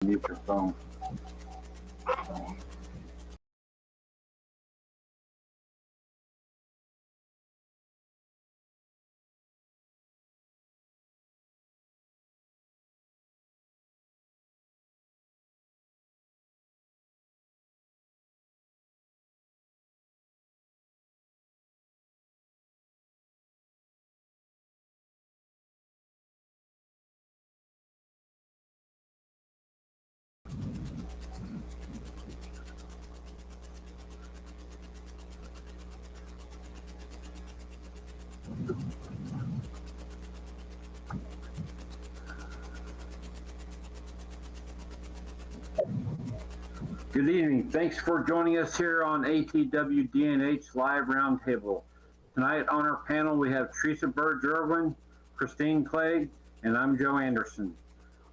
unmute your phone. Good evening. Thanks for joining us here on ATWD&H Live Roundtable. Tonight on our panel we have Teresa Burge-Irwin, Christine Clegg, and I'm Joe Anderson.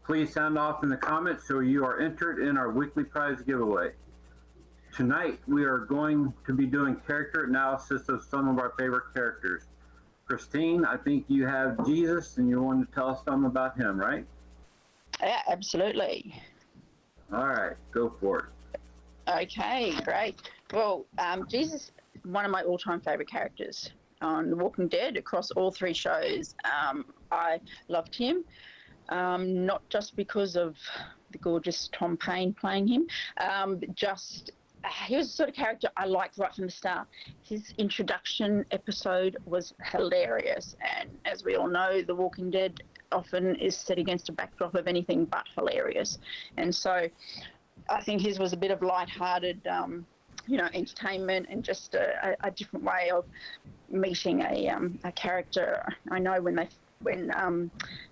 Please sound off in the comments so you are entered in our weekly prize giveaway. Tonight we are going to be doing character analysis of some of our favorite characters. Christine, I think you have Jesus and you want to tell us something about him, right? Yeah, absolutely. All right, go for it. Okay, great. Well, Jesus, one of my all-time favorite characters on The Walking Dead across all three shows. I loved him, not just because of the gorgeous Tom Payne playing him, but just he was the sort of character I liked right from the start. His introduction episode was hilarious, and as we all know, The Walking Dead often is set against a backdrop of anything but hilarious, and so I think his was a bit of light-hearted, entertainment and just a different way of meeting a character. I know when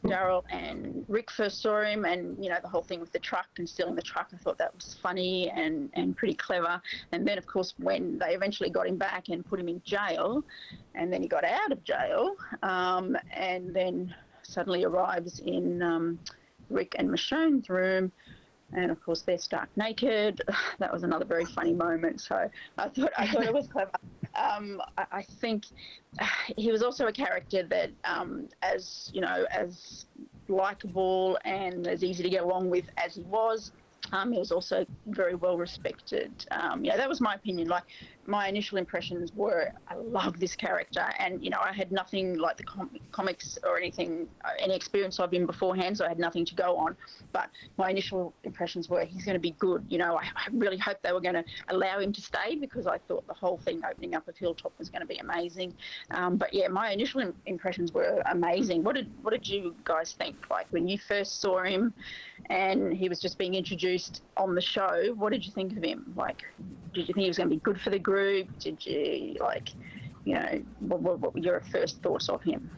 Daryl and Rick first saw him, and the whole thing with the truck and stealing the truck, I thought that was funny and pretty clever. And then of course when they eventually got him back and put him in jail, and then he got out of jail, and then suddenly arrives in Rick and Michonne's room, and of course they're stark naked. That was another very funny moment. So I thought it was clever. I think he was also a character that, as likable and as easy to get along with as he was also very well respected. That was my opinion. Like, my initial impressions were, I love this character, and I had nothing like the comics or anything, any experience of him beforehand, so I had nothing to go on. But my initial impressions were, he's going to be good. I really hoped they were going to allow him to stay, because I thought the whole thing opening up of Hilltop was going to be amazing. But yeah, my initial impressions were amazing. What did you guys think? Like, when you first saw him and he was just being introduced on the show, what did you think of him? Like, did you think he was going to be good for the group? Did you, what were your first thoughts of him?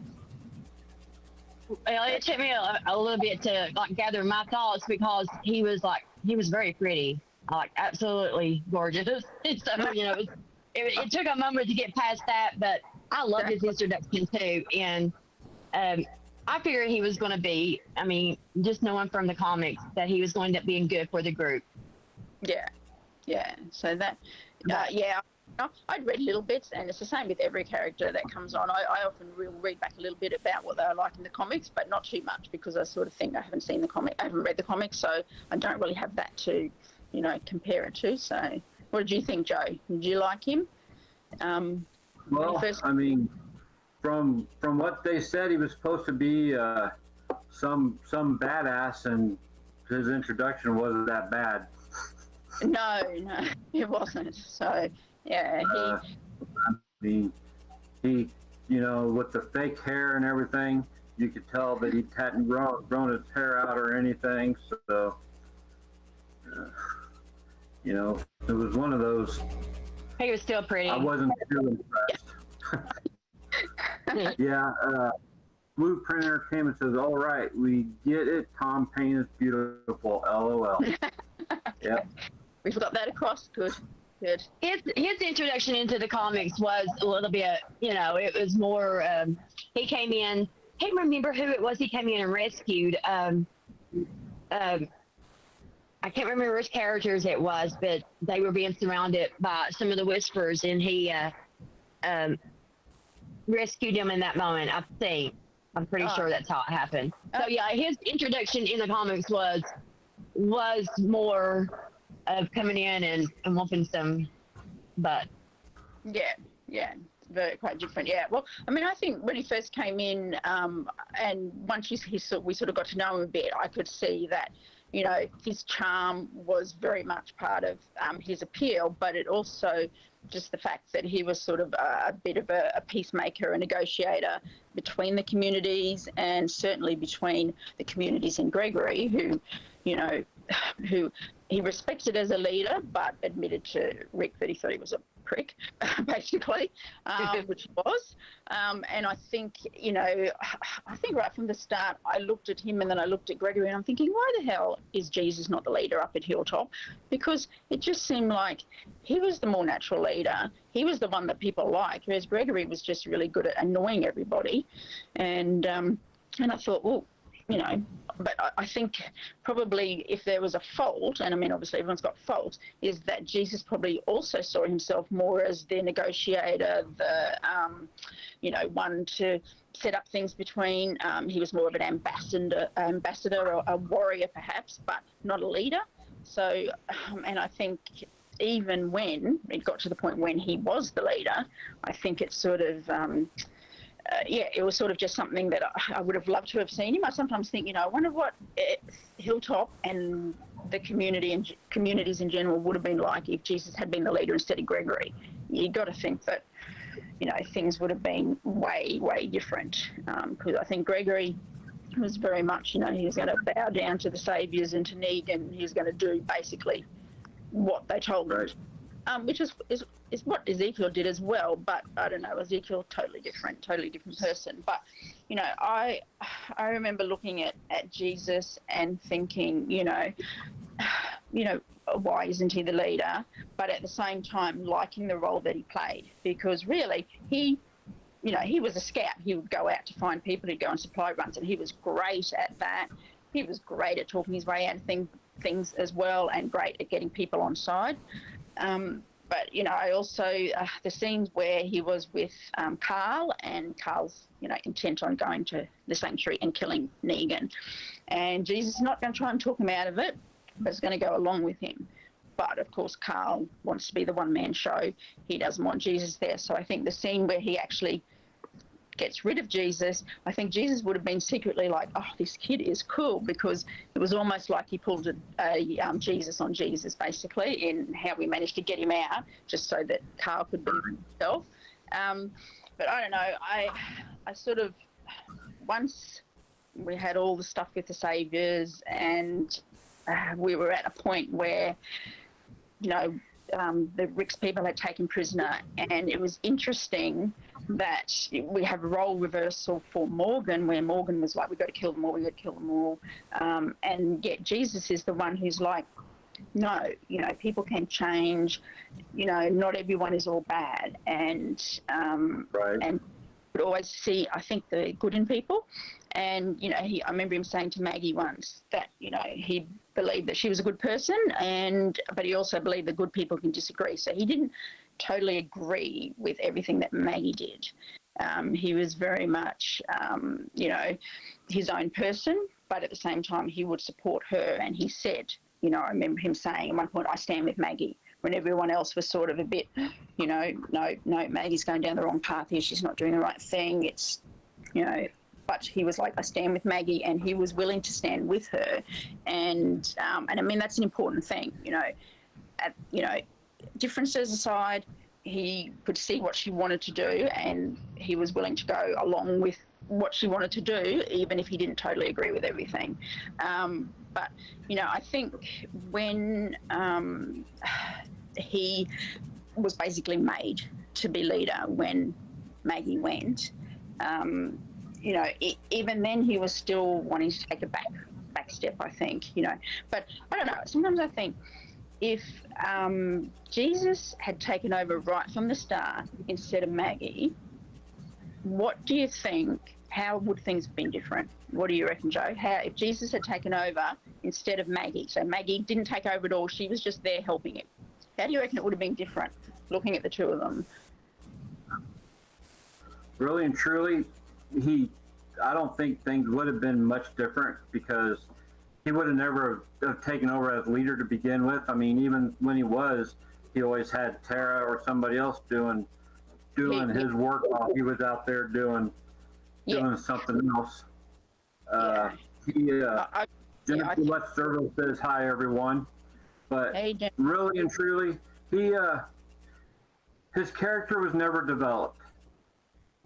Well, it took me a little bit to gather my thoughts, because he was very pretty, absolutely gorgeous. So, it took a moment to get past that, but I love his introduction too. And I figured he was going to be, just knowing from the comics, that he was going to be good for the group. Yeah. So that, I'd read little bits, and it's the same with every character that comes on. I often read back a little bit about what they were like in the comics, but not too much, because I sort of think I haven't read the comics, so I don't really have that to, compare it to. So what did you think, Joe? Did you like him? Well, from what they said, he was supposed to be some badass, and his introduction wasn't that bad. No, it wasn't. So yeah, he with the fake hair and everything, you could tell that he hadn't grown his hair out or anything. So it was one of those. He was still pretty. I wasn't too impressed. Yeah, Blue Printer came and says, "All right, we get it. Tom Payne is beautiful. LOL." Yep. We've got that across. Good. His introduction into the comics was a little bit, it was more. He came in. I can't remember who it was. He came in and rescued. I can't remember which characters it was, but they were being surrounded by some of the Whispers, and he rescued them in that moment, I think. I'm pretty sure that's how it happened. So yeah, his introduction in the comics was was more of coming in and whooping some butt. Yeah, very quite different. Yeah, well, I mean, I think when he first came in, and once we sort of got to know him a bit, I could see that, you know, his charm was very much part of his appeal, but it also just the fact that he was sort of a bit of a peacemaker, a negotiator between the communities, and certainly between the communities in Gregory, who, you know, who he respected as a leader, but admitted to Rick that he thought he was a prick, basically, which he was. And I think, you know, I think right from the start, I looked at him and then I looked at Gregory and I'm thinking, why the hell is Jesus not the leader up at Hilltop? Because it just seemed like he was the more natural leader. He was the one that people liked, whereas Gregory was just really good at annoying everybody. And I thought, well, you know, but I think probably if there was a fault, and I mean, obviously everyone's got faults, is that Jesus probably also saw himself more as the negotiator, the, you know, one to set up things between. He was more of an ambassador or a warrior perhaps, but not a leader. So, and I think even when it got to the point when he was the leader, I think it sort of, yeah, it was sort of just something that I would have loved to have seen him. I sometimes think, you know, I wonder what Hilltop and the community and communities in general would have been like if Jesus had been the leader instead of Gregory. You got to think that, you know, things would have been way, way different. Because I think Gregory was very much, you know, he was going to bow down to the saviors and to Negan. He was going to do basically what they told him. Which is what Ezekiel did as well, but I don't know, Ezekiel totally different person. But you know, I remember looking at Jesus and thinking, you know, why isn't he the leader? But at the same time, liking the role that he played, because really he was a scout. He would go out to find people. He'd go on supply runs, and he was great at that. He was great at talking his way out of things as well, and great at getting people on side. But, you know, I also, the scenes where he was with Carl, and Carl's, you know, intent on going to the sanctuary and killing Negan. And Jesus is not going to try and talk him out of it, but is going to go along with him. But, of course, Carl wants to be the one-man show. He doesn't want Jesus there. So I think the scene where he actually gets rid of Jesus, I think Jesus would have been secretly like, oh, this kid is cool, because it was almost like he pulled a Jesus on Jesus, basically, in how we managed to get him out, just so that Carl could be himself. But I don't know, I sort of, once we had all the stuff with the saviors and we were at a point where, you know, the Rick's people had taken prisoner, and it was interesting that we have a role reversal for Morgan, where Morgan was like, we've got to kill them all, and yet Jesus is the one who's like, no, you know, people can change, you know, not everyone is all bad, and Right. and would always see, I think, the good in people. And, you know, I remember him saying to Maggie once that, you know, he believed that she was a good person, but he also believed that good people can disagree. So he didn't totally agree with everything that Maggie did. He was very much, you know, his own person, but at the same time he would support her. And he said, you know, I remember him saying at one point, I stand with Maggie, when everyone else was sort of a bit, you know, no, Maggie's going down the wrong path here. She's not doing the right thing. It's, you know, but he was like, I stand with Maggie, and he was willing to stand with her. And I mean, that's an important thing, you know, differences aside, he could see what she wanted to do, and he was willing to go along with what she wanted to do, even if he didn't totally agree with everything. But, you know, I think when he was basically made to be leader when Maggie went, you know, even then he was still wanting to take a back step, I think, you know. But I don't know, sometimes I think if Jesus had taken over right from the start instead of Maggie, what do you think, how would things have been different? What do you reckon, Joe? How, if Jesus had taken over instead of Maggie, so Maggie didn't take over at all, she was just there helping him, how do you reckon it would have been different, looking at the two of them? Really and truly, I don't think things would have been much different, because he would have never have taken over as leader to begin with. I mean, even when he always had Tara or somebody else doing his work while he was out there doing something else. Jennifer Let's Service says hi everyone, but really and truly, his character was never developed.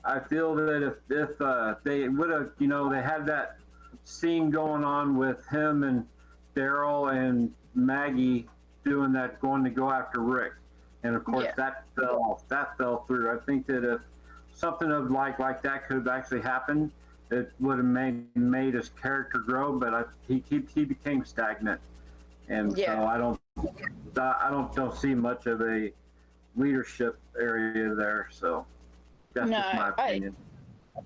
I feel that if they would have, they had that scene going on with him and Daryl and Maggie going to go after Rick, and of course that fell through. I think that if something of like that could have actually happened, it would have made his character grow, but he became stagnant, and so I don't see much of a leadership area there. So that's just my opinion.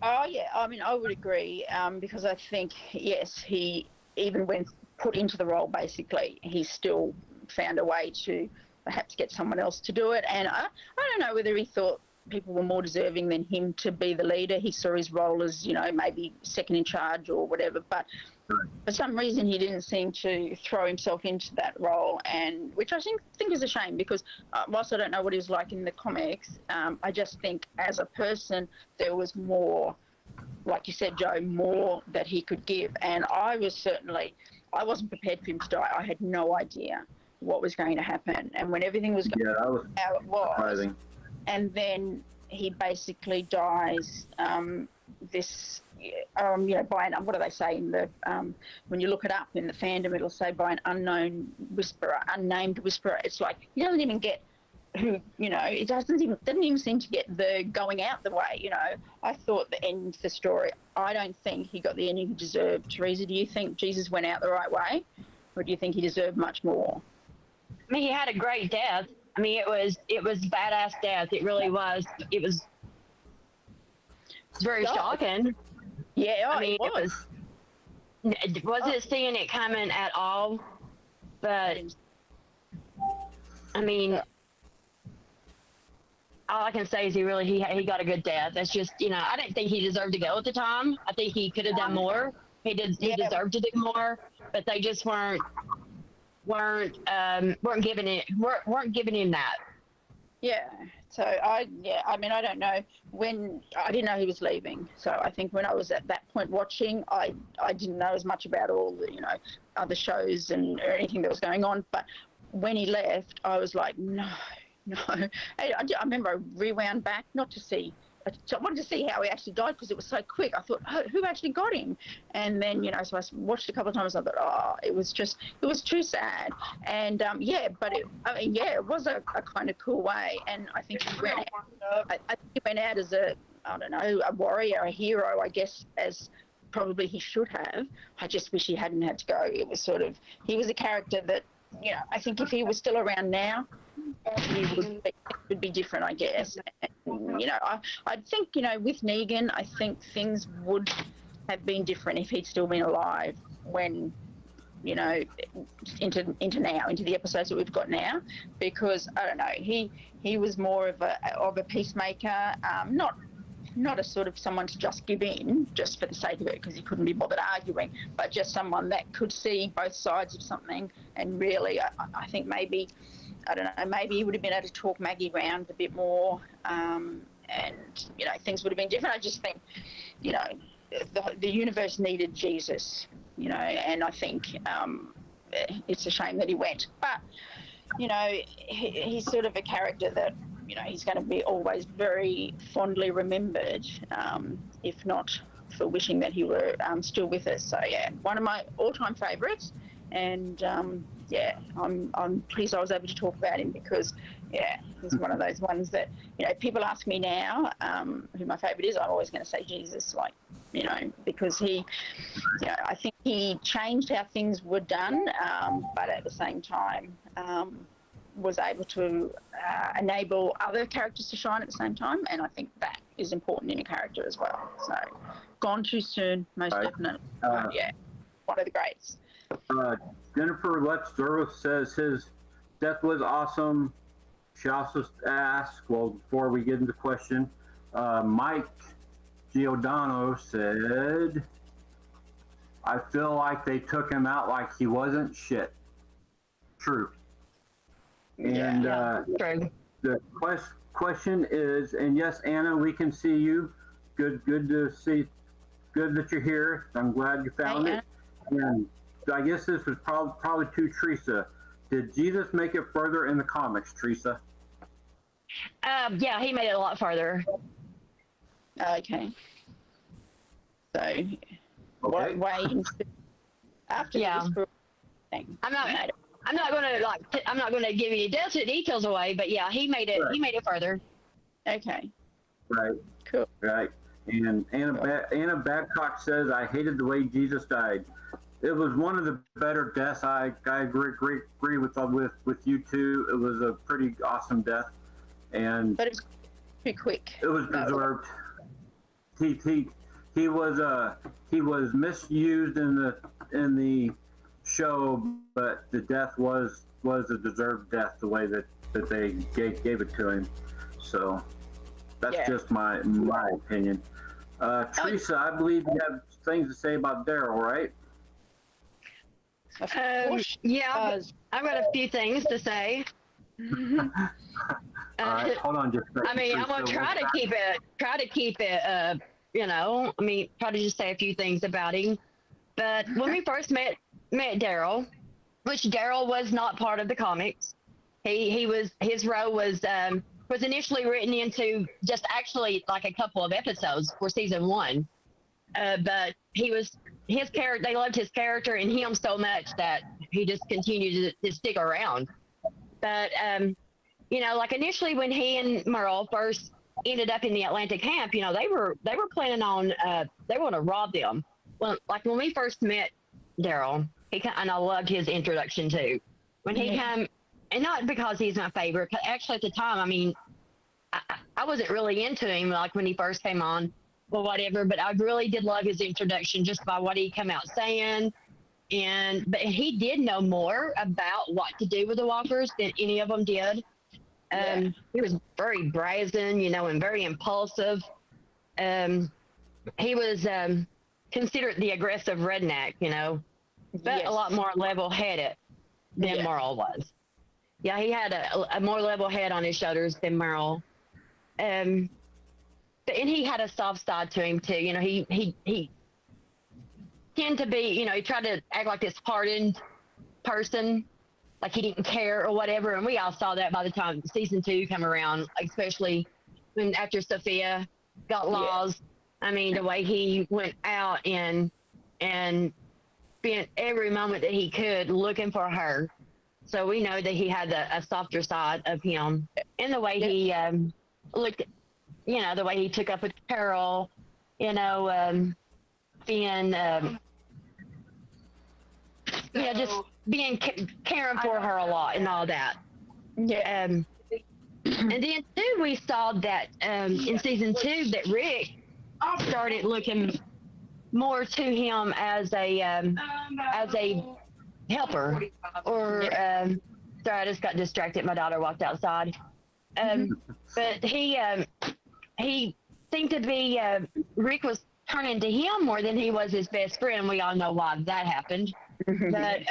I mean, I would agree, because I think, yes, he, even when put into the role, basically, he still found a way to perhaps get someone else to do it. And I don't know whether he thought people were more deserving than him to be the leader. He saw his role as, maybe second in charge or whatever, but for some reason he didn't seem to throw himself into that role, and which I think is a shame, because whilst I don't know what he was like in the comics, I just think as a person there was more, like you said, Joe, more that he could give. And I wasn't prepared for him to die. I had no idea what was going to happen, and when everything was going how it was, surprising. And then he basically dies by what do they say in the when you look it up in the fandom, it'll say by an unnamed whisperer. It's like he doesn't even get who, it doesn't even seem to get the going out the way. I thought the end of the story, I don't think he got the ending he deserved. Teresa, do you think Jesus went out the right way, or do you think he deserved much more? I mean, he had a great death. I mean, it was badass death. It really was. It was very shocking. Yeah, I mean, it wasn't seeing it coming at all. But I mean, all I can say is he got a good death. That's just, I didn't think he deserved to go at the time. I think he could have done more. He deserved to do more, but they just weren't giving him that. Yeah. So I mean, I don't know when, I didn't know he was leaving. So I think when I was at that point watching, I didn't know as much about all the, other shows or anything that was going on. But when he left, I was like, no. I remember I rewound back, not to see, I wanted to see how he actually died, because it was so quick. I thought, oh, who actually got him? And then, so I watched a couple of times. I thought, oh, it was too sad. And it was a kind of cool way. And I think he went out. I think he went out as a warrior, a hero, I guess, as probably he should have. I just wish he hadn't had to go. It was he was a character that, I think if he was still around now, it would be different, I guess. And, I think, with Negan, I think things would have been different if he'd still been alive when, into the episodes that we've got now, because I don't know, he was more of a peacemaker, not a sort of someone to just give in just for the sake of it because he couldn't be bothered arguing, but just someone that could see both sides of something. And really, I think maybe, I don't know, maybe he would have been able to talk Maggie round a bit more, and, things would have been different. I just think, the universe needed Jesus, and I think it's a shame that he went. But, he's sort of a character that, he's going to be always very fondly remembered, if not for wishing that he were still with us. So, yeah, one of my all-time favourites. And, I'm pleased I was able to talk about him because, he's one of those ones that, people ask me now who my favourite is. I'm always going to say Jesus, because he, I think he changed how things were done, but at the same time was able to enable other characters to shine at the same time, and I think that is important in a character as well. So, gone too soon, most definitely. One of the greats. Jennifer Let's Service says his death was awesome. She also asked, well, before we get into the question, Mike Giordano said, I feel like they took him out like he wasn't shit. True. And True. the question is, and yes, Anna, we can see you. Good to see. Good that you're here. I'm glad you found it. And I guess this was probably to Teresa. Did Jesus make it further in the comics, Teresa? Yeah, he made it a lot farther. Okay. So, what way after this thing? I'm not gonna give you details away, but yeah, he made it. Right. He made it further. Okay. Right. Cool. Right. And Anna Babcock says, "I hated the way Jesus died. It was one of the better deaths. I agree with you too. It was a pretty awesome death, and but it was too quick. It was deserved. He was misused in the show, but the death was a deserved death the way that they gave it to him. So that's just my opinion. Teresa, I believe you have things to say about Daryl, right? Yeah, I've got a few things to say. All right, hold on just a second. I mean, I'm gonna try to keep it. Try to just say a few things about him. But when we first met Daryl, which Daryl was not part of the comics, his role was initially written into just actually like a couple of episodes for season 1. But his character, they loved his character and him so much that he just continued to stick around. But like initially when he and Merle first ended up in the Atlanta camp, they were planning on they want to rob them. Well, like when we first met Daryl, and I loved his introduction too. When he came, and not because he's my favorite, but actually at the time, I mean, I wasn't really into him like when he first came on or whatever, but I really did love his introduction just by what he came out saying. But he did know more about what to do with the walkers than any of them did. He was very brazen, and very impulsive. He was considered the aggressive redneck, but a lot more level-headed than Merle was. Yeah, he had a more level head on his shoulders than Merle. And he had a soft side to him too. He tended to be, he tried to act like this hardened person, like he didn't care or whatever. And we all saw that by the time season 2 came around, especially after Sophia got lost. I mean, the way he went out and spent every moment that he could looking for her. So we know that he had a softer side of him, and the way he looked, the way he took up with Carol, being, just being caring for her a lot and all that. And then too, we saw that in season 2 that Rick started looking more to him as a helper, or sorry, I just got distracted. My daughter walked outside. But he seemed to be Rick was turning to him more than he was his best friend. We all know why that happened. But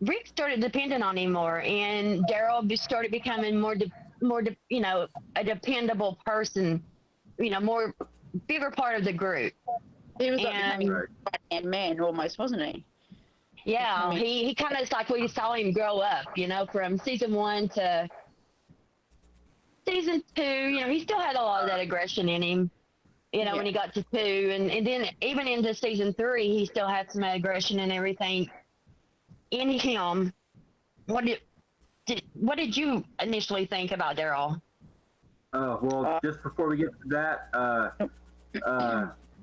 Rick started depending on him more, and Daryl started becoming more a dependable person, more bigger part of the group. He was like becoming right-hand man almost, wasn't he? Yeah, he kind of like we saw him grow up, from season 1 to season 2. He still had a lot of that aggression in him, when he got to 2, and then even into season 3, he still had some aggression and everything in him. What did you initially think about Daryl? Well, just before we get to that,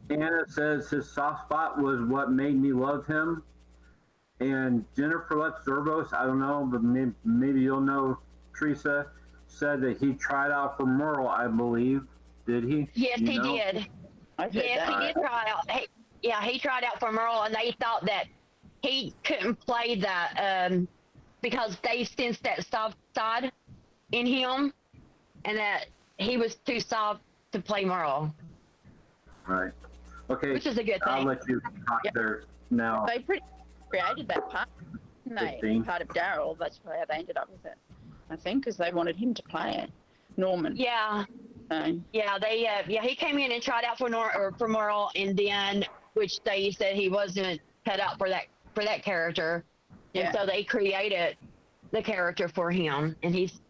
Anna says his soft spot was what made me love him. And Jennifer Lutz-Zervos, I don't know, but maybe you'll know, Teresa, said that he tried out for Merle, I believe. Did he? Yes, he did. Yes, he did try out. He tried out for Merle, and they thought that he couldn't play that because they sensed that soft side in him, and that he was too soft to play Merle. Right. Okay. which is a good I'll thing. let you talk Yeah. there now. They pretty created that part, didn't they? 15. Part of Daryl. That's how they ended up with it, I think, because they wanted him to play it, Norman. Yeah, So, yeah, he came in and tried out for Merle, and then which they said he wasn't cut out for that character, and yeah. so they created the character for him, and he's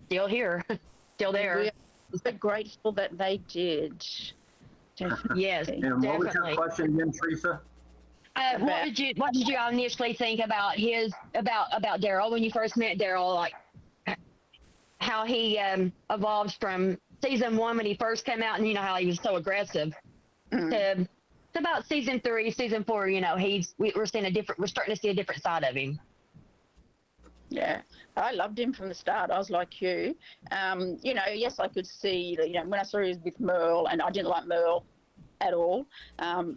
still here, still there. We're so grateful that they did. Definitely. Yes, And what was your definitely. question again, Teresa? What did you initially think about about Daryl when you first met Daryl? Like how he evolved from season 1 when he first came out, and you know how he was so aggressive, to about season 3, season 4. You know, we're starting to see a different side of him. Yeah, I loved him from the start. I was like you. You know, yes, I could see, you know, when I saw he was with Merle, and I didn't like Merle at all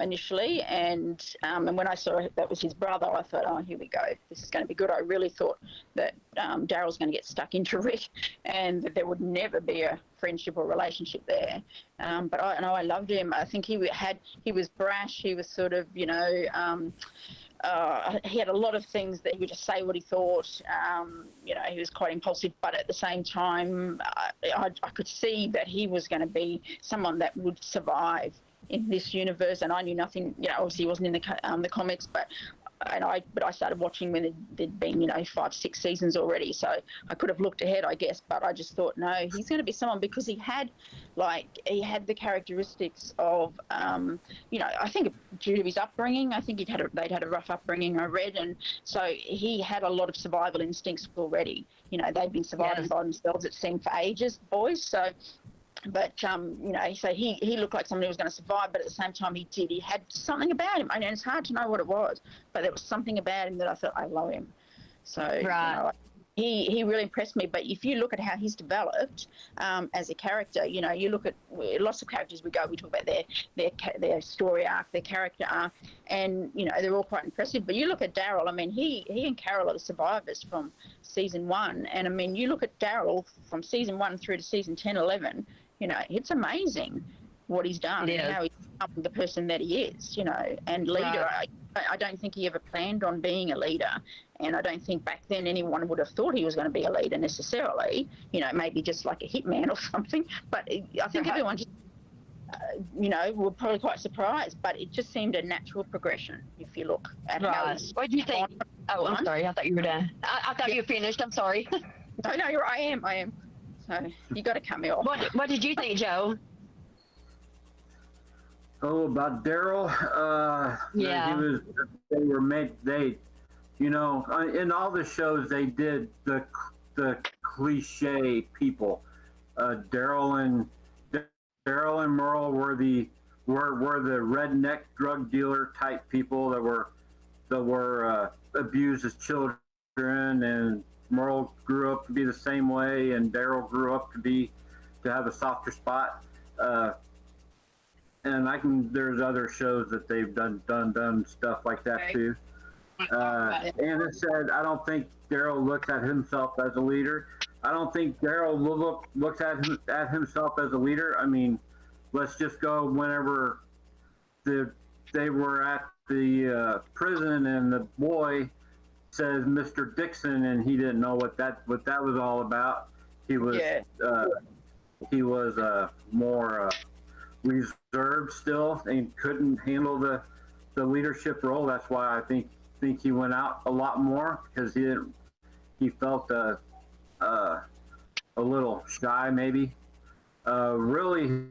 initially. And when I saw that was his brother, I thought, oh, here we go. This is going to be good. I really thought that Daryl's going to get stuck into Rick and that there would never be a friendship or relationship there. But I loved him. I think he was brash. He was sort of, you know, he had a lot of things that he would just say what he thought. You know, he was quite impulsive, but at the same time, I could see that he was going to be someone that would survive in this universe. And I knew nothing. You know, obviously he wasn't in the comics, but I started watching when there'd been, you know, 5, 6 seasons already. So I could have looked ahead, I guess, but I just thought, no, he's going to be someone, because he had the characteristics of, you know, I think due to his upbringing, I think they'd had a rough upbringing, I read, and so he had a lot of survival instincts already. You know, they'd been surviving by themselves, it seemed, for ages, boys. So. But, you know, so he looked like someone who was going to survive, but at the same time he had something about him. I mean, it's hard to know what it was, but there was something about him that I thought, I love him. So, right. You know, he really impressed me. But if you look at how he's developed as a character, you know, you look at lots of characters we talk about their story arc, their character arc, and, you know, they're all quite impressive. But you look at Daryl, I mean, he and Carol are the survivors from season 1. And, I mean, you look at Daryl from season 1 through to season 10, 11, you know, it's amazing what he's done and how he's become the person that he is, you know, and leader. Right. I don't think he ever planned on being a leader. And I don't think back then anyone would have thought he was going to be a leader necessarily, you know, maybe just like a hitman or something. But I think everyone just, you know, were probably quite surprised. But it just seemed a natural progression if you look at how he's... What do you think? Oh, I'm sorry. I thought you were done. I thought you were finished. I'm sorry. No, I am. So you got to cut me off. What did you think, Joe? Oh, about Daryl. Yeah. They were made. You know, in all the shows they did the cliche people. Daryl and Merle were the redneck drug dealer type people that were abused as children, and Merle grew up to be the same way, and Daryl grew up to have a softer spot. And there's other shows that they've done stuff like that too. Anna said, I don't think Daryl looks at himself as a leader. I don't think Daryl looks at himself as a leader. I mean, let's just go whenever they were at the prison and the boy says Mr. Dixon, and he didn't know what that was all about. He was more reserved still and couldn't handle the leadership role. That's why I think he went out a lot more, because he felt a little shy maybe. Really,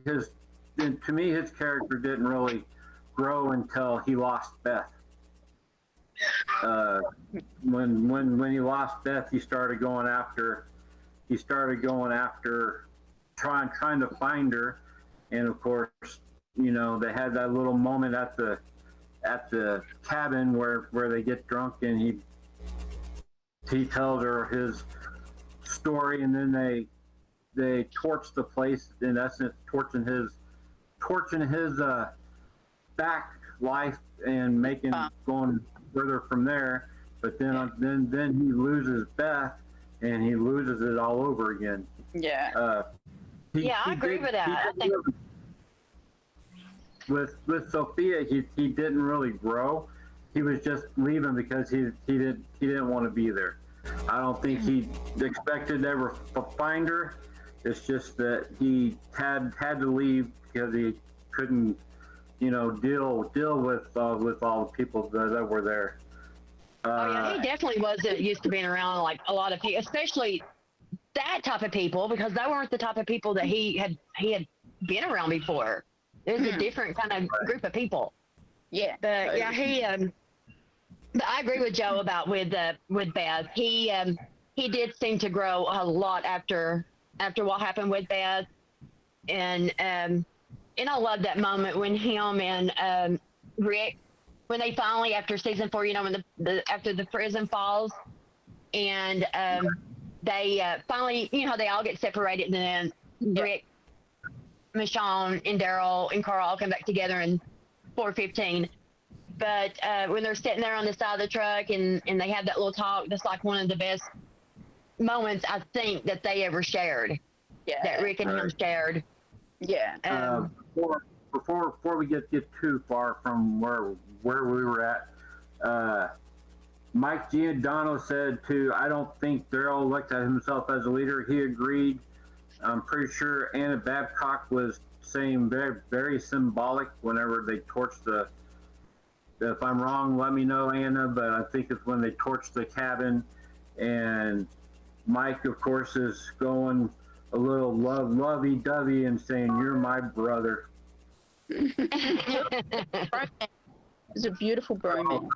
to me his character didn't really grow until he lost Beth. When he lost Beth, he started going after trying to find her. And of course, you know, they had that little moment at the cabin where they get drunk, and he tells her his story, and then they torch the place, in essence torching his back life and going further from there. But then he loses Beth, and he loses it all over again. Yeah. I agree with that. with Sophia, he didn't really grow. He was just leaving because he didn't want to be there. I don't think he expected to ever find her. It's just that he had to leave because he couldn't, deal with all the people that were there. Oh yeah, he definitely wasn't used to being around like a lot of people, especially that type of people, because they weren't the type of people that he had been around before. It was a different kind of group of people. Yeah. But yeah, but I agree with Joe about with Beth. He did seem to grow a lot after what happened with Beth, and I love that moment when him and Rick, when they finally, after season 4, when after the prison falls, and they finally, they all get separated, and then Rick, Michonne, and Daryl and Carl all come back together in 415. But when they're sitting there on the side of the truck and they have that little talk, that's like one of the best moments I think that they ever shared. Yeah. That Rick and him shared. Yeah. Before we get too far from where we were at, Mike Giordano said I don't think Daryl looked at himself as a leader. He agreed. I'm pretty sure Anna Babcock was saying very, very symbolic whenever they torched the. If I'm wrong, let me know, Anna. But I think it's when they torched the cabin, and Mike, of course, is going a little lovey-dovey and saying, "You're my brother." It's a beautiful bromance.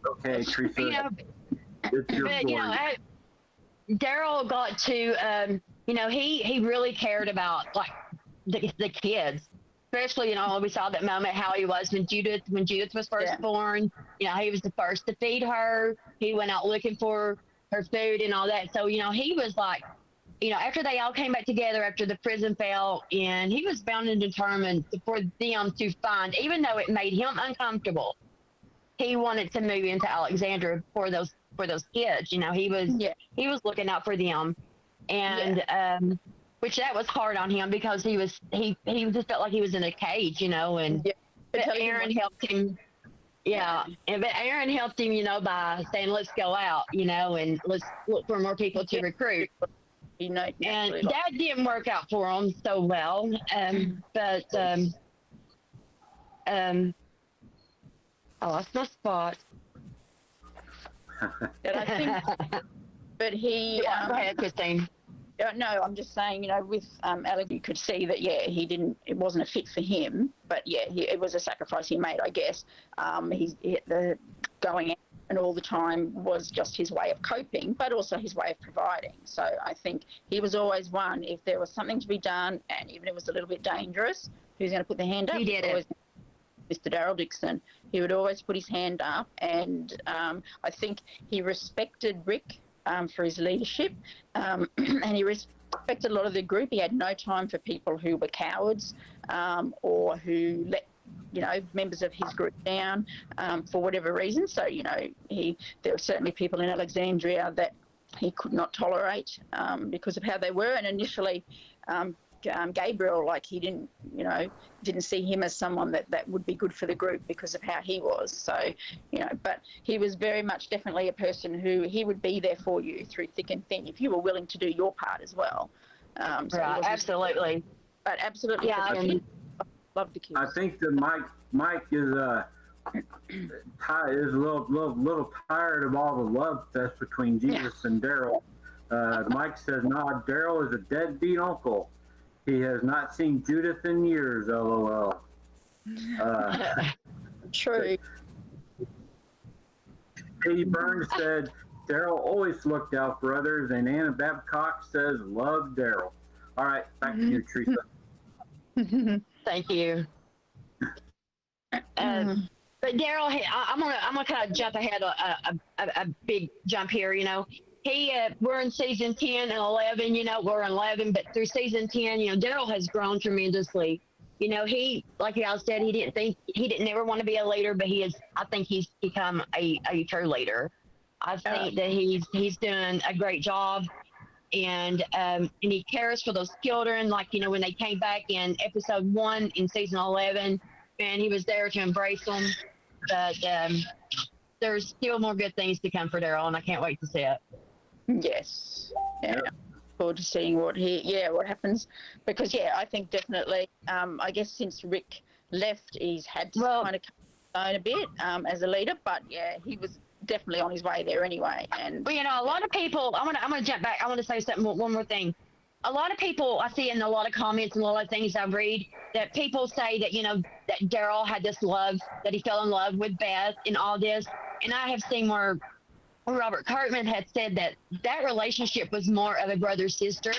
Okay, Teresa. It's your story. Daryl got to, he really cared about like the kids, especially, we saw that moment how he was when Judith was first born. He was the first to feed her. He went out looking for her food and all that. So, he was like, after they all came back together after the prison fell, and he was bound and determined for them to find, even though it made him uncomfortable, he wanted to move into Alexandria for those kids. He was looking out for them, and which that was hard on him because he just felt like he was in a cage, and but Aaron helped him. Yeah, but Aaron helped him, by saying, "Let's go out, and let's look for more people to recruit." And that didn't work out for him so well. But I lost my spot. And I think, but he. Go ahead, Christine. No, I'm just saying, with Alex, you could see that, it wasn't a fit for him, but it was a sacrifice he made, I guess. The going out and all the time was just his way of coping, but also his way of providing. So I think he was always one, if there was something to be done, and even if it was a little bit dangerous, who's going to put the hand up? He did it. Mr. Daryl Dixon. He would always put his hand up, and I think he respected Rick for his leadership, and he respected a lot of the group. He had no time for people who were cowards or who let members of his group down for whatever reason. So there were certainly people in Alexandria that he could not tolerate because of how they were, and initially Gabriel, like, he didn't see him as someone that would be good for the group because of how he was. So, but he was very much definitely a person who he would be there for you through thick and thin if you were willing to do your part as well. So right, absolutely. But absolutely, yeah, love the kids. I think that Mike is a little tired of all the love fest between Jesus and Daryl. Mike says, "No, Daryl is a deadbeat uncle. He has not seen Judith in years, LOL." True. Katie Burns said, "Daryl always looked out for others," and Anna Babcock says, "Love Daryl." All right, back to you, Teresa. Thank you. But Daryl, I'm gonna kind of jump ahead a big jump here. We're in season 10 and 11. We're in 11, but through season 10, Daryl has grown tremendously. He, like y'all said, he didn't ever want to be a leader, but I think he's become a true leader. I think that he's doing a great job, and he cares for those children. Like, when they came back in episode 1 in season 11, and he was there to embrace them. But there's still more good things to come for Daryl, and I can't wait to see it. Yes. Yeah. Forward to seeing what happens, because I think definitely I guess since Rick left, he's had to kind of come down a bit as a leader, but he was definitely on his way there anyway. And well, a lot of people, I'm gonna jump back. I want to say something, one more thing. A lot of people I see in a lot of comments and a lot of things I read that people say that that Daryl had this love, that he fell in love with Beth and all this, and I have seen where Robert Cartman had said that relationship was more of a brother-sister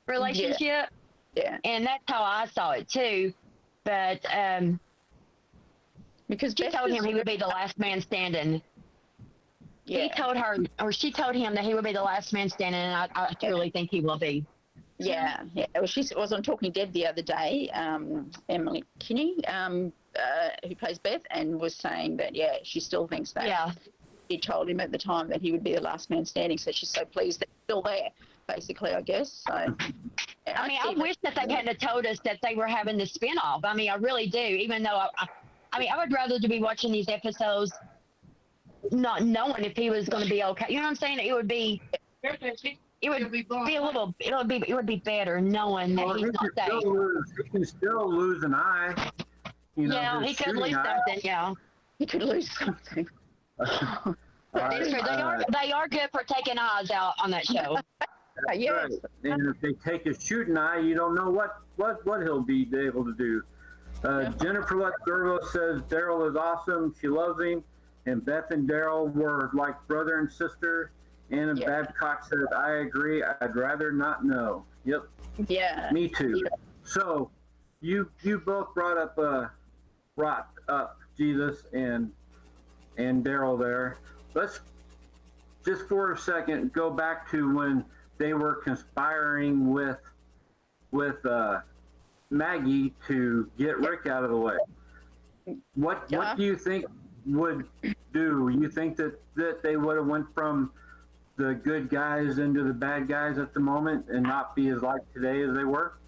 relationship. Yeah. And that's how I saw it too. But because she told him he would be the last man standing. Yeah. He told her, or she told him that he would be the last man standing, and I truly think he will be. Yeah. Well, she was on Talking Dead the other day, Emily Kinney, who plays Beth, and was saying that, she still thinks that. Yeah. He told him at the time that he would be the last man standing, so she's so pleased that he's still there, basically, I guess. So, I wish that they hadn't told us that they were having the spin-off. I mean, I really do, even though, I would rather to be watching these episodes not knowing if he was going to be okay. You know what I'm saying? It would be better knowing that he's not safe. He can still lose an eye. He could lose something, He could lose something. That is true. They are good for taking eyes out on that show. Yes. Right. And if they take a shooting eye, you don't know what he'll be able to do. Jennifer Lutz says Daryl is awesome. She loves him. And Beth and Daryl were like brother and sister. Anna Babcock says, I agree. I'd rather not know. Yep. Yeah. Me too. Yeah. So you both brought up Jesus and Daryl there. Let's just for a second go back to when they were conspiring with Maggie to get Rick out of the way. What do you think would do? You think that they would have went from the good guys into the bad guys at the moment and not be as like today as they were?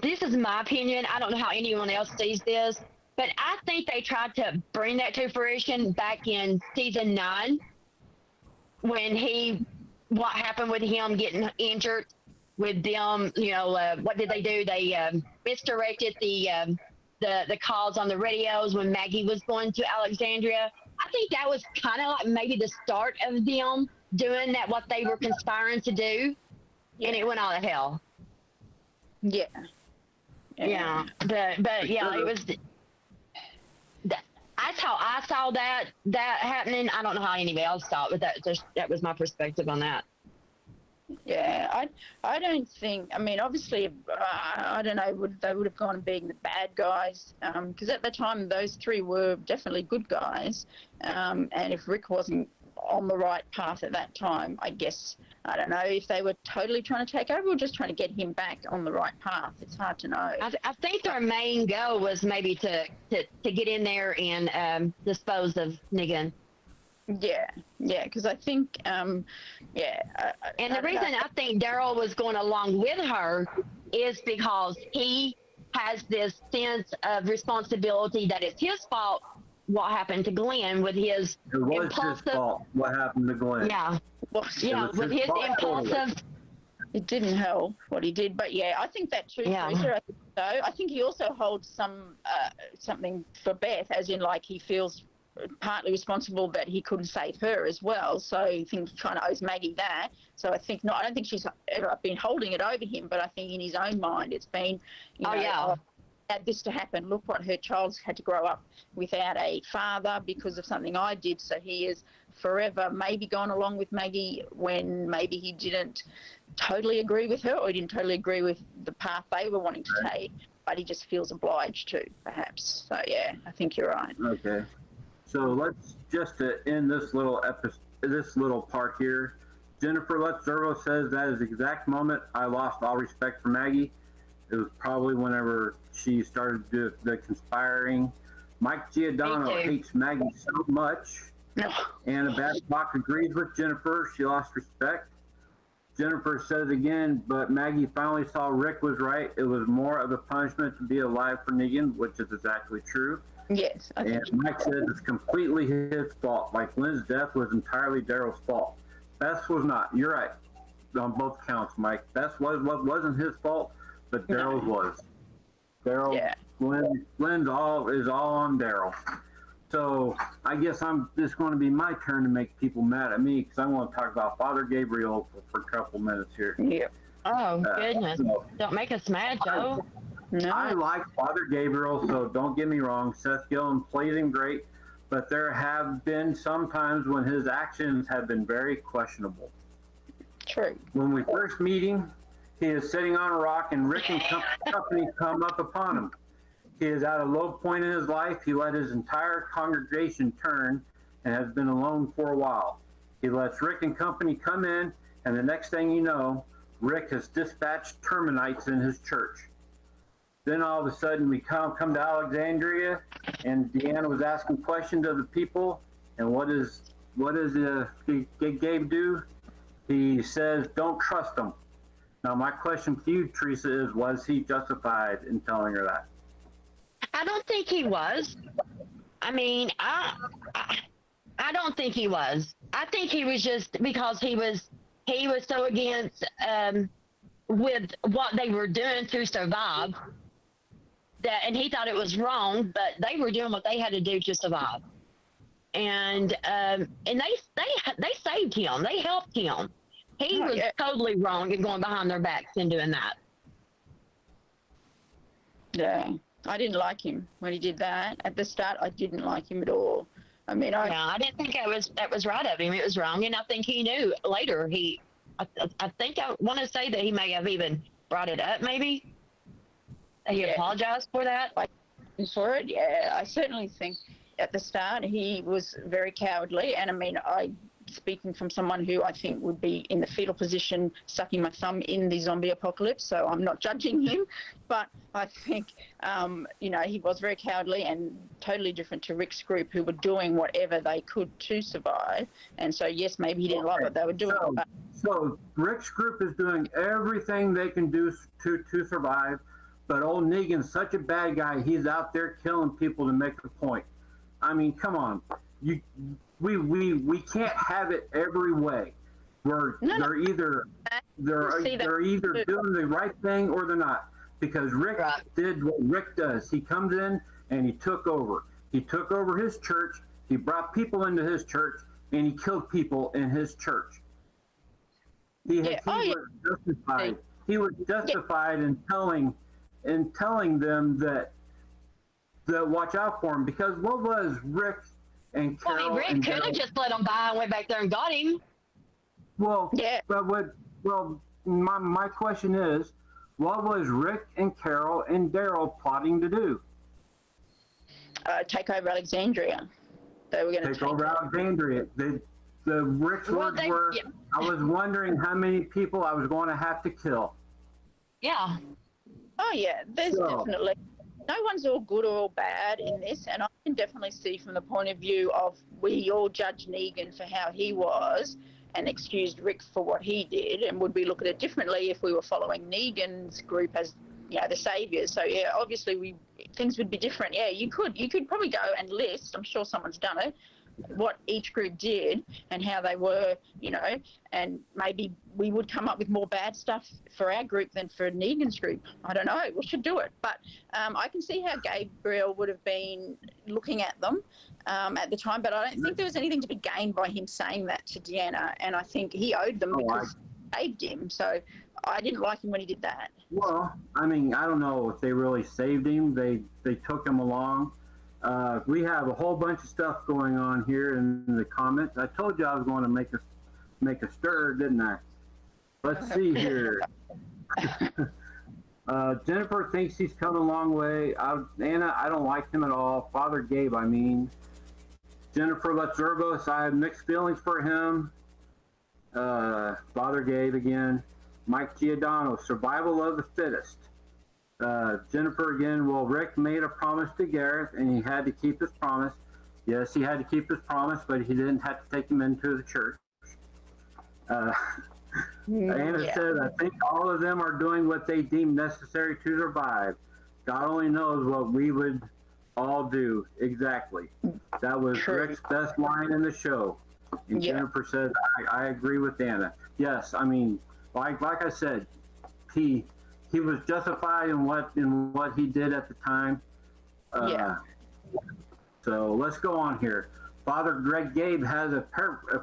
This is my opinion. I don't know how anyone else sees this, but I think they tried to bring that to fruition back in season 9 when what happened with him getting injured with them. What did they do? They misdirected the calls on the radios when Maggie was going to Alexandria. I think that was kind of like maybe the start of them doing that, what they were conspiring to do, and it went all to hell. Yeah. But it was. That's how I saw that happening. I don't know how anybody else saw it, but that was my perspective on that. Yeah, I don't think. I mean, obviously, I don't know. They would have gone being the bad guys? Because at the time, those three were definitely good guys. And if Rick wasn't on the right path at that time, I guess, I don't know if they were totally trying to take over or just trying to get him back on the right path. It's hard to know. I think their main goal was maybe to get in there and dispose of Negan. Yeah, because I think, and the reason I think Daryl was going along with her is because he has this sense of responsibility that it's his fault what happened to Glenn with his impulsive. His fault what happened to Glenn. Yeah, with his impulsive. It didn't help what he did, but I think that too. Yeah. Teresa, I think he also holds something for Beth, as in like he feels partly responsible that he couldn't save her as well. So I think he kind of owes Maggie that. So I don't think she's ever been holding it over him, but I think in his own mind it's been, had this to happen. Look what her child's had to grow up without a father because of something I did. So he is forever maybe gone along with Maggie when maybe he didn't totally agree with her or he didn't totally agree with the path they were wanting to take, but he just feels obliged to, perhaps. So I think you're right. Okay. So let's just end this little part here. Jennifer Lutz says that is the exact moment I lost all respect for Maggie. It was probably whenever she started the conspiring. Mike Giordano hates Maggie so much. Anna Babcock agrees with Jennifer. She lost respect. Jennifer said it again, but Maggie finally saw Rick was right. It was more of a punishment to be alive for Negan, which is exactly true. Yes. I And think Mike says it's completely his fault. Like Lynn's death was entirely Daryl's fault. Bess was not. You're right on both counts, Mike. Bess wasn't his fault, but Daryl's was. Daryl, Yeah. Lynn's is all on Daryl. So I guess I'm just going to be my turn to make people mad at me because I want to talk about Father Gabriel for a couple minutes here. Yeah. Oh, goodness. So Don't make us mad, Joe. No. I like Father Gabriel, so don't get me wrong. Seth Gillen plays him great, but there have been some times when his actions have been very questionable. True. When we first meet him, he is sitting on a rock and Rick and company come up upon him. He is at a low point in his life. He let his entire congregation turn and has been alone for a while. He lets Rick and company come in, and the next thing you know, Rick has dispatched termites in his church. Then all of a sudden we come to Alexandria, and Deanna was asking questions of the people, and what does Gabe do? He says, don't trust them. Now my question to you, Teresa, is was he justified in telling her that? I don't think he was. I mean, I don't think he was. I think he was just because he was so against with what they were doing to survive that, and he thought it was wrong, but they were doing what they had to do to survive, and they saved him. They helped him. He was totally wrong in going behind their backs and doing that. Yeah. I didn't like him when he did that. At the start, I didn't like him at all. I mean, I didn't think that was right of him. It was wrong, and I think he knew later. I think I want to say that he may have even brought it up. Maybe he apologized for that. For it, yeah. I certainly think at the start he was very cowardly, and I mean, speaking from someone who I think would be in the fetal position sucking my thumb in the zombie apocalypse, so I'm not judging him, but I think, he was very cowardly and totally different to Rick's group, who were doing whatever they could to survive. And so, yes, maybe he didn't like what they were doing. So Rick's group is doing everything they can do to survive, but old Negan's such a bad guy, he's out there killing people to make a point. I mean, come on. We can't have it every way. They're either doing the right thing or they're not. Because Rick did what Rick does. He comes in and he took over. He took over his church. He brought people into his church and he killed people in his church. He was justified. He was justified in telling them that watch out for him. Because what was Rick and Carol? Well, Rick could have just let him by and went back there and got him. Well, my question is, what was Rick and Carol and Daryl plotting to do? Take over Alexandria. They were going to take over Alexandria. The Rick's words were, I was wondering how many people I was going to have to kill. Yeah. Oh, yeah. There's definitely... No one's all good or all bad in this, and I can definitely see from the point of view of we all judge Negan for how he was and excused Rick for what he did, and would we look at it differently if we were following Negan's group as the saviors? So obviously things would be different. Yeah, you could probably go and list, I'm sure someone's done it, what each group did and how they were, and maybe we would come up with more bad stuff for our group than for Negan's group. I don't know. We should do it. But I can see how Gabriel would have been looking at them at the time, but I don't think there was anything to be gained by him saying that to Deanna, and I think he owed them because they saved him. So I didn't like him when he did that. Well, I mean, I don't know if they really saved him. They took him along. We have a whole bunch of stuff going on here in the comments. I told you I was going to make a stir, didn't I? Let's see here. Jennifer thinks he's come a long way. Anna, I don't like him at all. Father Gabe, I mean. Jennifer Letzervos, I have mixed feelings for him. Father Gabe again. Mike Giordano, survival of the fittest. Jennifer again, well, Rick made a promise to Gareth and he had to keep his promise. Yes, he had to keep his promise, but he didn't have to take him into the church. Anna Yeah. said, I think all of them are doing what they deem necessary to survive. God only knows what we would all do. Exactly. That was True. Rick's best line in the show. And Yeah. Jennifer says, I agree with Anna. Yes, I mean, like I said, he was justified in what he did at the time. Yeah. So let's go on here. Father Greg Gabe has a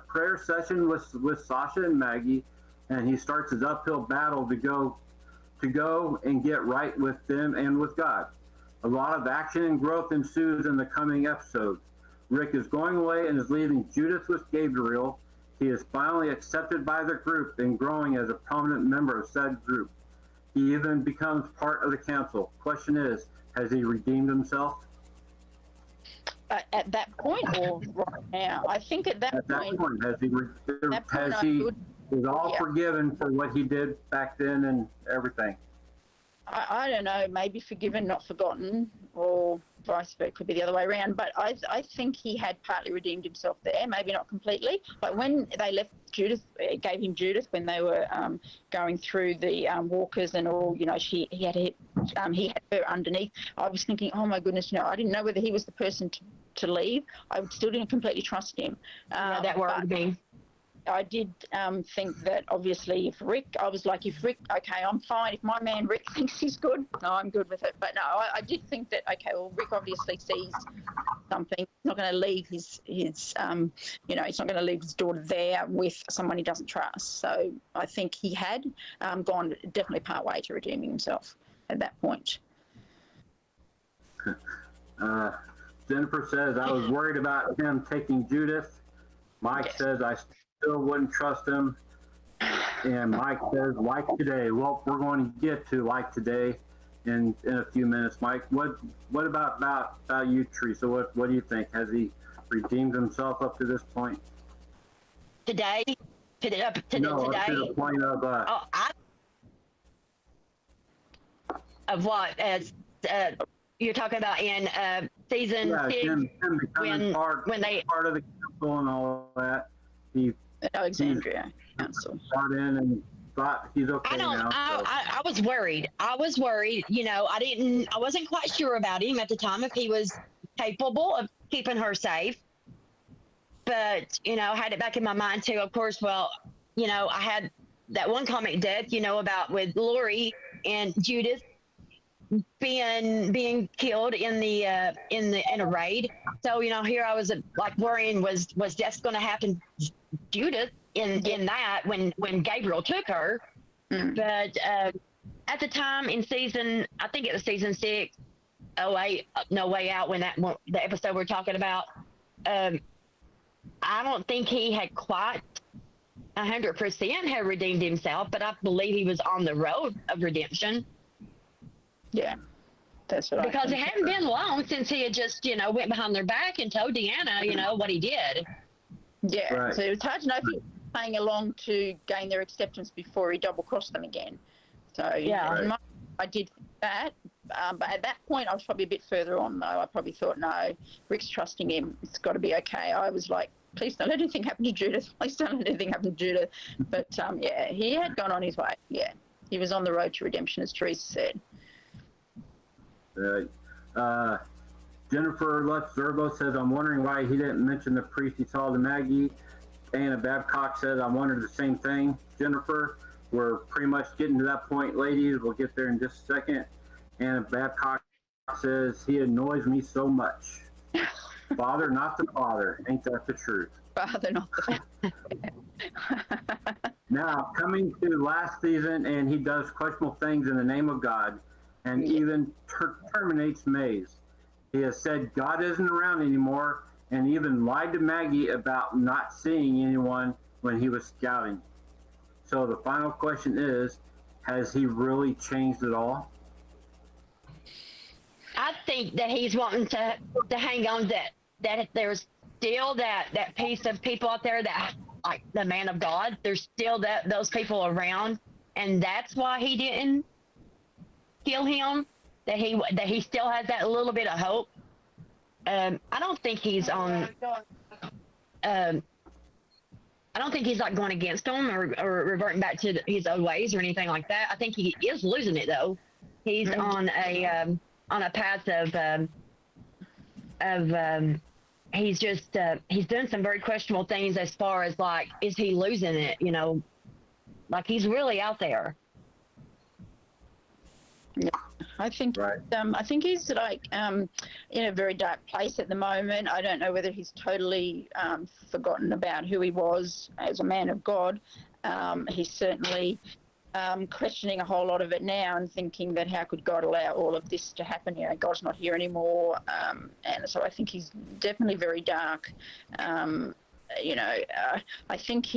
prayer session with Sasha and Maggie, and he starts his uphill battle to go and get right with them and with God. A lot of action and growth ensues in the coming episodes. Rick is going away and is leaving Judith with Gabriel. He is finally accepted by the group and growing as a prominent member of said group. He even becomes part of the council. Question is, has he redeemed himself? At that point or right now? I think at that point has he is all forgiven for what he did back then and everything? I don't know, maybe forgiven, not forgotten, or vice versa. It could be the other way around. But I think he had partly redeemed himself there, maybe not completely. But when they left Judith, gave him Judith when they were going through the walkers and all, you know, he had her underneath. I was thinking, oh my goodness, I didn't know whether he was the person to leave. I still didn't completely trust him. That worried me. I did think that obviously if Rick, okay, I'm fine. If my man Rick thinks he's good, no, I'm good with it. But no, I did think that, okay, well, Rick obviously sees something. He's not going to leave his he's not going to leave his daughter there with someone he doesn't trust. So I think he had gone definitely part way to redeeming himself at that point. Jennifer says, I was worried about him taking Judith. Mike says, I still wouldn't trust him. And Mike says, like today. Well, we're going to get to like today in a few minutes. Mike, what about you, Teresa? What do you think? Has he redeemed himself up to this point? Today? Up to the point of of what? As you're talking about in season 6, him becoming part of the council and all that. Alexandria Council got in and thought he's okay now. I was worried. I wasn't quite sure about him at the time if he was capable of keeping her safe. But, I had it back in my mind too, of course. Well, I had that one comic death, about with Lori and Judith being killed in a raid. So here I was like worrying, was that's going to happen to Judith in that when Gabriel took her. But at the time in I think it was season 6, No Way Out, when the episode we're talking about, I don't think he had quite 100% had redeemed himself, but I believe he was on the road of redemption. Yeah, that's what because it hadn't been long since he had just, went behind their back and told Deanna, what he did. Yeah, right. So it was hard to know if he was playing along to gain their acceptance before he double-crossed them again. So, yeah, I did that. But at that point, I was probably a bit further on, though. I probably thought, no, Rick's trusting him. It's got to be okay. I was like, please don't let anything happen to Judith. Please don't let anything happen to Judith. But, he had gone on his way. Yeah, he was on the road to redemption, as Teresa said. Jennifer Lutz Zerbo says, I'm wondering why he didn't mention the priest he saw to Maggie. Anna Babcock says, I wondered the same thing. Jennifer, we're pretty much getting to that point, ladies. We'll get there in just a second. Anna Babcock says, he annoys me so much. Father, not the father. Ain't that the truth? Father, not the father. Now, coming to last season, and he does questionable things in the name of God, and even terminates Maze. He has said God isn't around anymore, and even lied to Maggie about not seeing anyone when he was scouting. So the final question is, has he really changed at all? I think that he's wanting to hang on that there's still that piece of people out there that, like the man of God, there's still those people around, and that's why he didn't kill him, that he still has that little bit of hope. I don't think he's on I I don't think he's like going against them or reverting back to his old ways or anything like that. I think he is losing it though. He's on a path of he's just he's done some very questionable things as far as like, is he losing it? You know, like he's really out there. Yeah, I think I think he's like in a very dark place at the moment. I don't know whether he's totally forgotten about who he was as a man of God. He's certainly questioning a whole lot of it now and thinking that how could God allow all of this to happen? You know, God's not here anymore, and so I think he's definitely very dark. You know, I think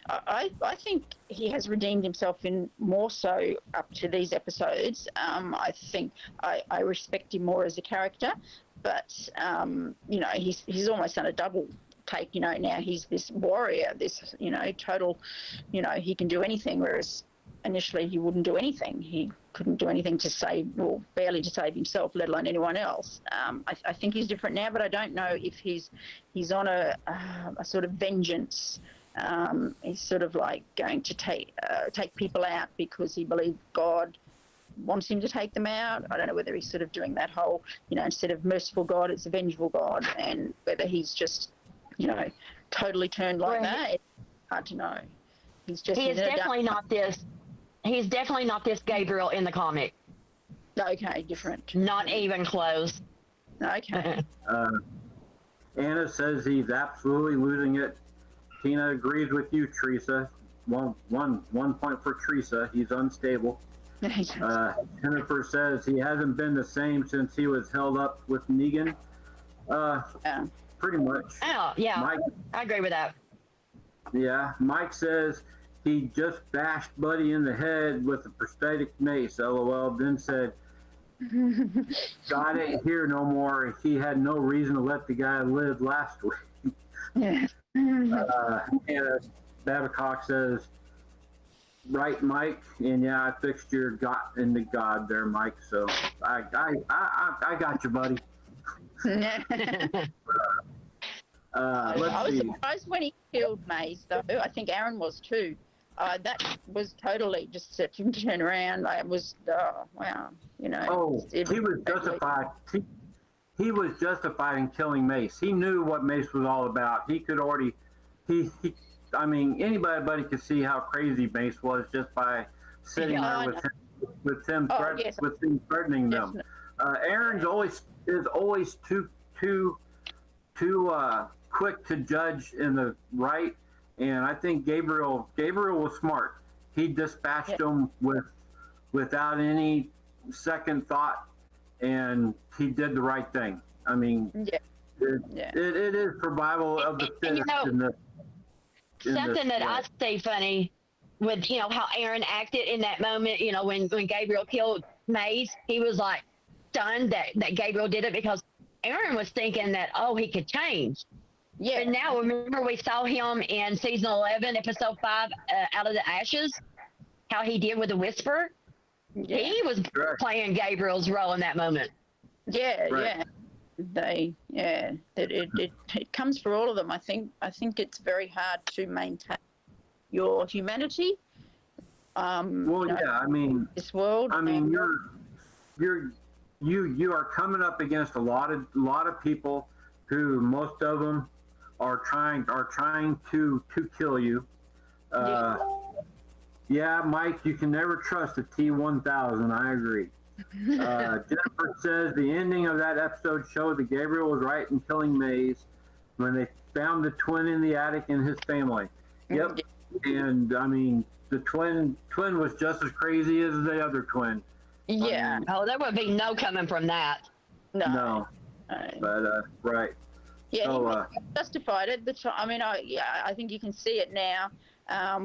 I think he has redeemed himself in more so up to these episodes. I think I respect him more as a character, but you know, he's almost done a double take. You know, now he's this warrior, this, you know, total, you know, he can do anything, whereas initially he wouldn't do anything. He couldn't do anything to save, well, barely to save himself, let alone anyone else. I think he's different now, but I don't know if he's on a sort of vengeance. He's sort of like going to take people out because he believes God wants him to take them out. I don't know whether he's sort of doing that whole, you know, instead of merciful God, it's a vengeful God, and whether he's just, you know, totally turned like that. It's hard to know. He's definitely not this. He's definitely not this Gabriel in the comic. Okay, different. Not even close. Okay. Anna says he's absolutely losing it. Tina agrees with you, Teresa. One point for Teresa. He's unstable. Jennifer says he hasn't been the same since he was held up with Negan. Yeah. Pretty much. Oh, yeah. Mike, I agree with that. yeah. Mike says he just bashed Buddy in the head with a prosthetic mace, LOL. Then said, God ain't here no more. He had no reason to let the guy live last week. Yeah. And Babcock says, right, Mike? And yeah, I fixed your got into God there, Mike. So I got you, buddy. I Let's was see. surprised when he killed Maze, though. I think Aaron was too. That was totally just such a turn around. I was, wow, you know. Oh, he was justified. He was justified in killing Mace. He knew what Mace was all about. He could already, I mean, anybody could see how crazy Mace was just by sitting there with him threatening them. Aaron's always too quick to judge in the right, and I think Gabriel was smart. He dispatched him without any second thought, and he did the right thing. I mean, it is survival of the fittest. Something that I say funny with, you know, how Aaron acted in that moment, you know, when Gabriel killed Maze, he was like stunned that Gabriel did it, because Aaron was thinking that, oh, he could change. Yeah. And now, remember, we saw him in season 11, episode 5, Out of the Ashes, how he did with the Whisper. Yeah. He was playing Gabriel's role in that moment. Yeah. It comes for all of them. I think it's very hard to maintain your humanity. I mean, this world. I mean, you are coming up against a lot of people who, most of them are trying to kill you. Yeah, Mike, you can never trust a T-1000. I agree. Jennifer says the ending of that episode showed that Gabriel was right in killing Maze when they found the twin in the attic and his family. Yep. And I mean, the twin was just as crazy as the other twin. Yeah. I mean, there would be no coming from that. No. But right. Yeah, so, he justified it. I mean, I think you can see it now.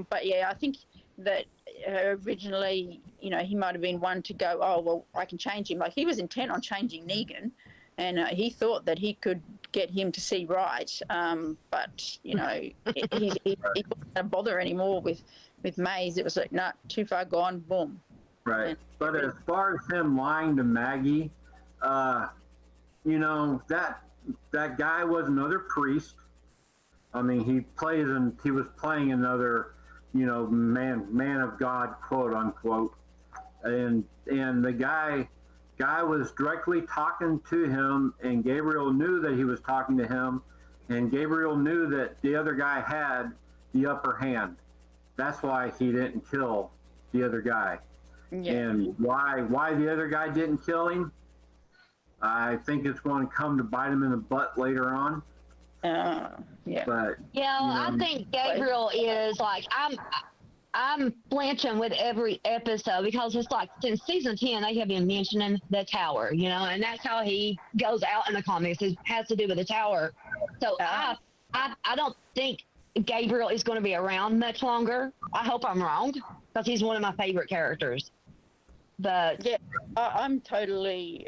But yeah, I think that originally, you know, he might have been one to go, oh, well, I can change him. Like, he was intent on changing Negan, and he thought that he could get him to see right. But, you know, he wasn't bother anymore with Maze. It was like, nah, too far gone, boom. Right. But as far as him lying to Maggie, you know, that guy was another priest. I mean, he was playing another, man of God, quote unquote, and the guy was directly talking to him, and Gabriel knew that he was talking to him, and Gabriel knew that the other guy had the upper hand. That's why he didn't kill the other guy. Yeah. And why the other guy didn't kill him, I think it's going to come to bite him in the butt later on. Yeah. But Yeah, I think Gabriel is like I'm flinching with every episode because it's like since season 10 they have been mentioning the tower, and that's how he goes out in the comics. It has to do with the tower. So I don't think Gabriel is going to be around much longer. I hope I'm wrong because he's one of my favorite characters. But yeah, I'm totally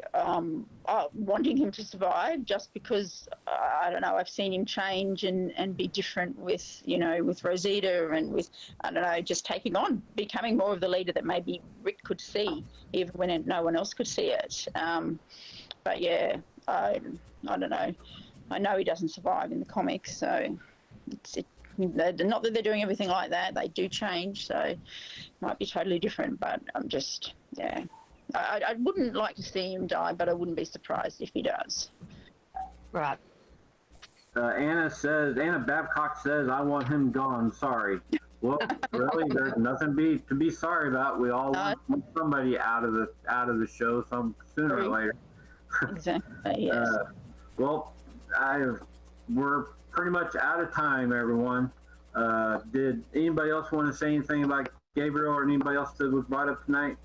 wanting him to survive just because I don't know. I've seen him change and be different with with Rosita and with just taking on, becoming more of the leader that maybe Rick could see even when no one else could see it. But yeah, I don't know. I know he doesn't survive in the comics, so not that they're doing everything like that. They do change, so it might be totally different. But I'm just, I wouldn't like to see him die, but I wouldn't be surprised if he does. right. Anna Babcock says, "I want him gone. Sorry." Well, really, there's nothing to be sorry about. We all want somebody out of the show sooner or later. Exactly. Yes. Well, we're pretty much out of time, everyone. Did anybody else want to say anything about Gabriel or anybody else that was brought up tonight?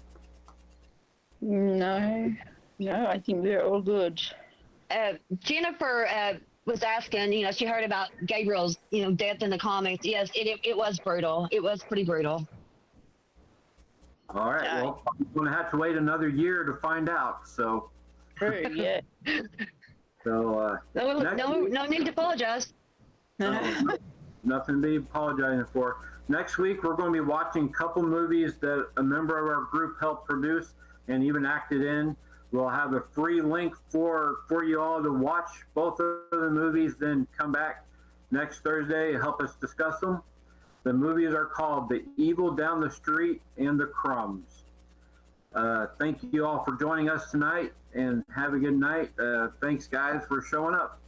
No, I think we're all good. Jennifer was asking, she heard about Gabriel's, death in the comics. Yes, it was brutal. It was pretty brutal. All right. Well, I'm going to have to wait another year to find out. So. True. Yeah. So. No need to apologize. Nothing to be apologizing for. Next week, we're going to be watching a couple movies that a member of our group helped produce and even acted in. We'll have a free link for you all to watch both of the movies, then come back next Thursday and help us discuss them. The movies are called The Evil Down the Street and The Crumbs. Thank you all for joining us tonight, and have a good night. Thanks, guys, for showing up.